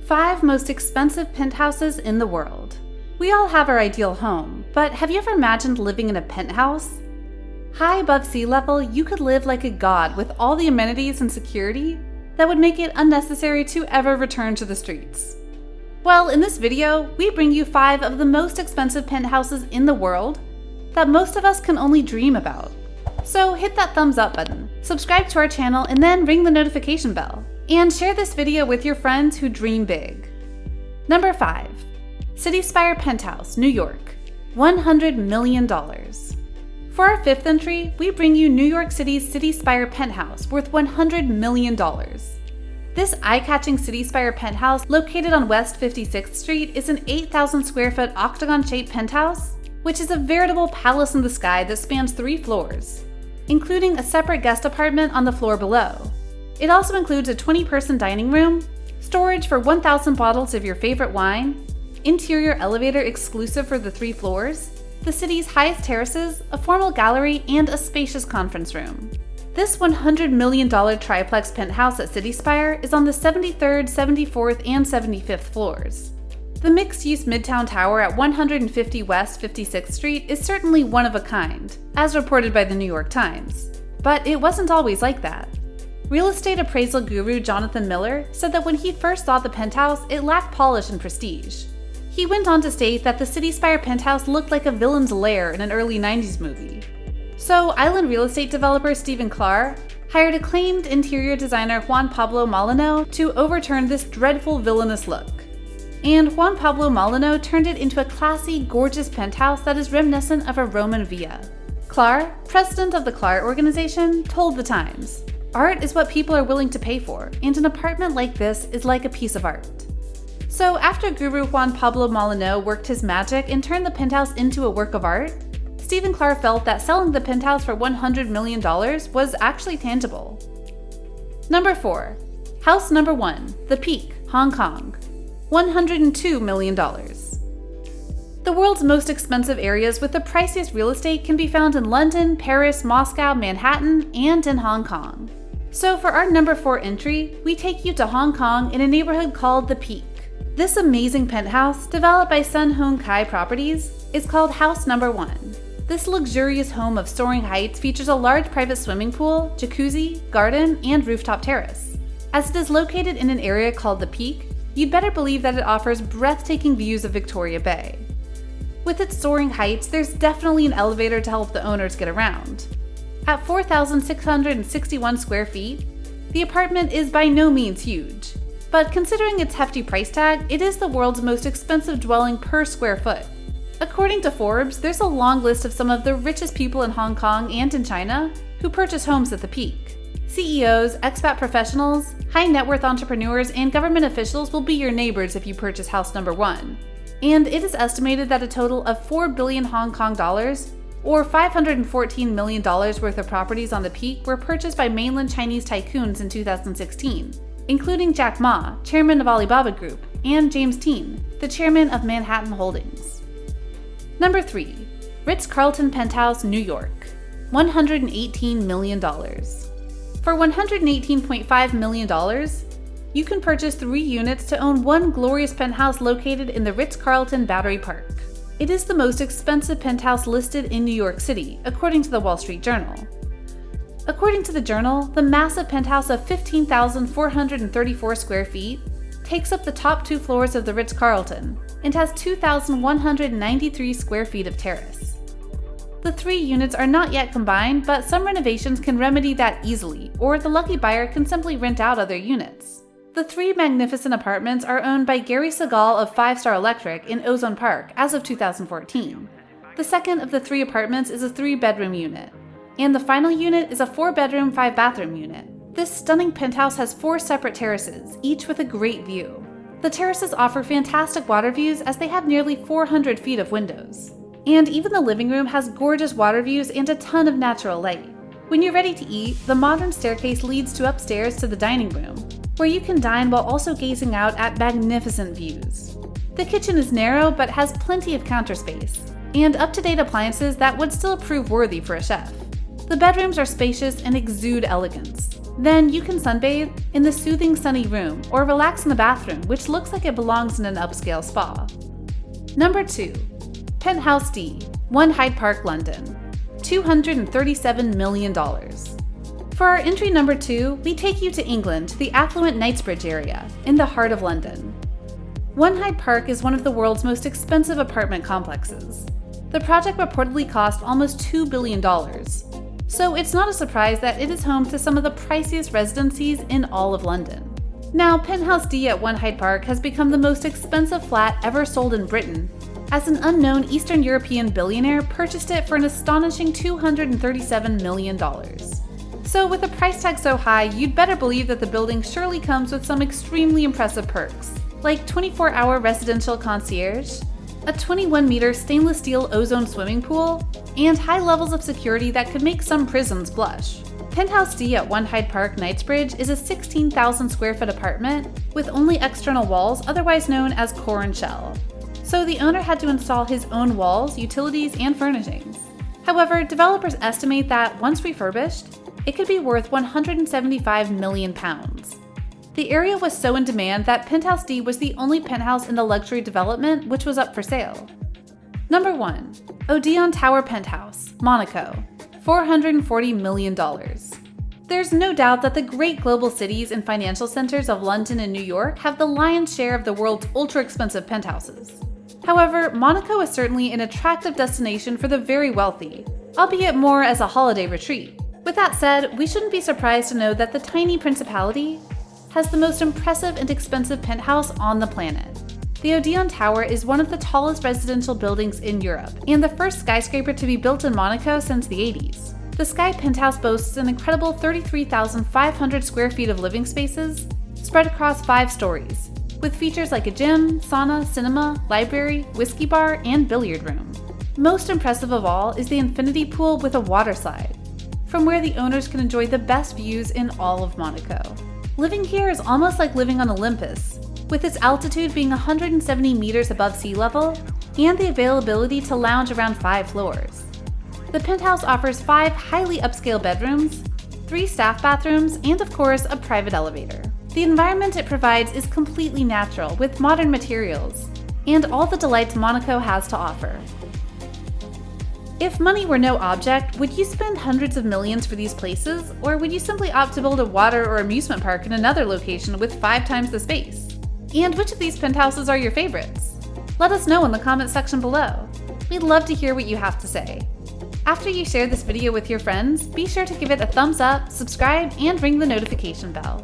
5 most expensive penthouses in the world. We all have our ideal home, but have you ever imagined living in a penthouse? High above sea level, you could live like a god with all the amenities and security that would make it unnecessary to ever return to the streets. Well, in this video, we bring you 5 of the most expensive penthouses in the world that most of us can only dream about. So hit that thumbs up button, subscribe to our channel, and then ring the notification bell. And share this video with your friends who dream big. Number 5. City Spire Penthouse, New York, $100 million. For our 5th entry, we bring you New York City's City Spire Penthouse, worth $100 million. This eye-catching City Spire penthouse, located on West 56th Street, is an 8,000 square foot octagon-shaped penthouse, which is a veritable palace in the sky that spans 3 floors, including a separate guest apartment on the floor below. It also includes a 20-person dining room, storage for 1,000 bottles of your favorite wine, interior elevator exclusive for the 3 floors, the city's highest terraces, a formal gallery, and a spacious conference room. This $100 million triplex penthouse at City Spire is on the 73rd, 74th, and 75th floors. The mixed-use Midtown Tower at 150 West 56th Street is certainly one of a kind, as reported by the New York Times. But it wasn't always like that. Real estate appraisal guru Jonathan Miller said that when he first saw the penthouse, it lacked polish and prestige. He went on to state that the City Spire penthouse looked like a villain's lair in an early 90s movie. So island real estate developer Stephen Clark hired acclaimed interior designer Juan Pablo Molino to overturn this dreadful villainous look. And Juan Pablo Molino turned it into a classy, gorgeous penthouse that is reminiscent of a Roman villa. Clark, president of the Clark organization, told The Times, "Art is what people are willing to pay for, and an apartment like this is like a piece of art." So after guru Juan Pablo Molino worked his magic and turned the penthouse into a work of art, Stephen Clark felt that selling the penthouse for $100 million was actually tangible. Number 4. House Number 1, The Peak, Hong Kong, $102 million. The world's most expensive areas with the priciest real estate can be found in London, Paris, Moscow, Manhattan, and in Hong Kong. So for our number 4 entry, we take you to Hong Kong in a neighborhood called The Peak. This amazing penthouse, developed by Sun Hung Kai Properties, is called House Number 1. This luxurious home of soaring heights features a large private swimming pool, jacuzzi, garden, and rooftop terrace. As it is located in an area called The Peak, you'd better believe that it offers breathtaking views of Victoria Bay. With its soaring heights, there's definitely an elevator to help the owners get around. At 4,661 square feet, the apartment is by no means huge, but considering its hefty price tag, it is the world's most expensive dwelling per square foot. According to Forbes, there's a long list of some of the richest people in Hong Kong and in China who purchase homes at The Peak. CEOs, expat professionals, high net worth entrepreneurs, and government officials will be your neighbors if you purchase House Number 1. And it is estimated that a total of 4 billion Hong Kong dollars, or $514 million worth of properties on The Peak, were purchased by mainland Chinese tycoons in 2016, including Jack Ma, chairman of Alibaba Group, and James Teen, the chairman of Manhattan Holdings. Number 3. Ritz-Carlton Penthouse, New York, $118 million. For $118.5 million, you can purchase 3 units to own one glorious penthouse located in the Ritz-Carlton Battery Park. It is the most expensive penthouse listed in New York City, according to the Wall Street Journal. According to the Journal, the massive penthouse of 15,434 square feet takes up the top 2 floors of the Ritz-Carlton and has 2,193 square feet of terrace. The 3 units are not yet combined, but some renovations can remedy that easily, or the lucky buyer can simply rent out other units. The 3 magnificent apartments are owned by Gary Segal of 5 Star Electric in Ozone Park as of 2014. The second of the 3 apartments is a 3-bedroom unit, and the final unit is a 4-bedroom, 5-bathroom unit. This stunning penthouse has 4 separate terraces, each with a great view. The terraces offer fantastic water views as they have nearly 400 feet of windows. And even the living room has gorgeous water views and a ton of natural light. When you're ready to eat, the modern staircase leads to upstairs to the dining room, where you can dine while also gazing out at magnificent views. The kitchen is narrow but has plenty of counter space, and up-to-date appliances that would still prove worthy for a chef. The bedrooms are spacious and exude elegance. Then you can sunbathe in the soothing sunny room or relax in the bathroom, which looks like it belongs in an upscale spa. Number 2. Penthouse D, 1 Hyde Park, London. $237 million. For our entry number 2, we take you to England to the affluent Knightsbridge area, in the heart of London. 1 Hyde Park is one of the world's most expensive apartment complexes. The project reportedly cost almost $2 billion, so it's not a surprise that it is home to some of the priciest residencies in all of London. Now, Penthouse D at 1 Hyde Park has become the most expensive flat ever sold in Britain, as an unknown Eastern European billionaire purchased it for an astonishing $237 million. So with a price tag so high, you'd better believe that the building surely comes with some extremely impressive perks, like 24-hour residential concierge, a 21-meter stainless steel ozone swimming pool, and high levels of security that could make some prisons blush. Penthouse D at 1 Hyde Park, Knightsbridge is a 16,000 square foot apartment with only external walls, otherwise known as core and shell. So the owner had to install his own walls, utilities, and furnishings. However, developers estimate that once refurbished, it could be worth £175 million. The area was so in demand that Penthouse D was the only penthouse in the luxury development which was up for sale. Number 1. Odeon Tower Penthouse, Monaco, $440 million. There's no doubt that the great global cities and financial centers of London and New York have the lion's share of the world's ultra-expensive penthouses. However, Monaco is certainly an attractive destination for the very wealthy, albeit more as a holiday retreat. With that said, we shouldn't be surprised to know that the tiny principality has the most impressive and expensive penthouse on the planet. The Odeon Tower is one of the tallest residential buildings in Europe, and the first skyscraper to be built in Monaco since the 80s. The Sky Penthouse boasts an incredible 33,500 square feet of living spaces spread across 5 stories, with features like a gym, sauna, cinema, library, whiskey bar, and billiard room. Most impressive of all is the infinity pool with a water slide, from where the owners can enjoy the best views in all of Monaco. Living here is almost like living on Olympus, with its altitude being 170 meters above sea level and the availability to lounge around 5 floors. The penthouse offers 5 highly upscale bedrooms, 3 staff bathrooms, and of course, a private elevator. The environment it provides is completely natural with modern materials and all the delights Monaco has to offer. If money were no object, would you spend hundreds of millions for these places, or would you simply opt to build a water or amusement park in another location with 5 times the space? And which of these penthouses are your favorites? Let us know in the comment section below. We'd love to hear what you have to say. After you share this video with your friends, be sure to give it a thumbs up, subscribe, and ring the notification bell.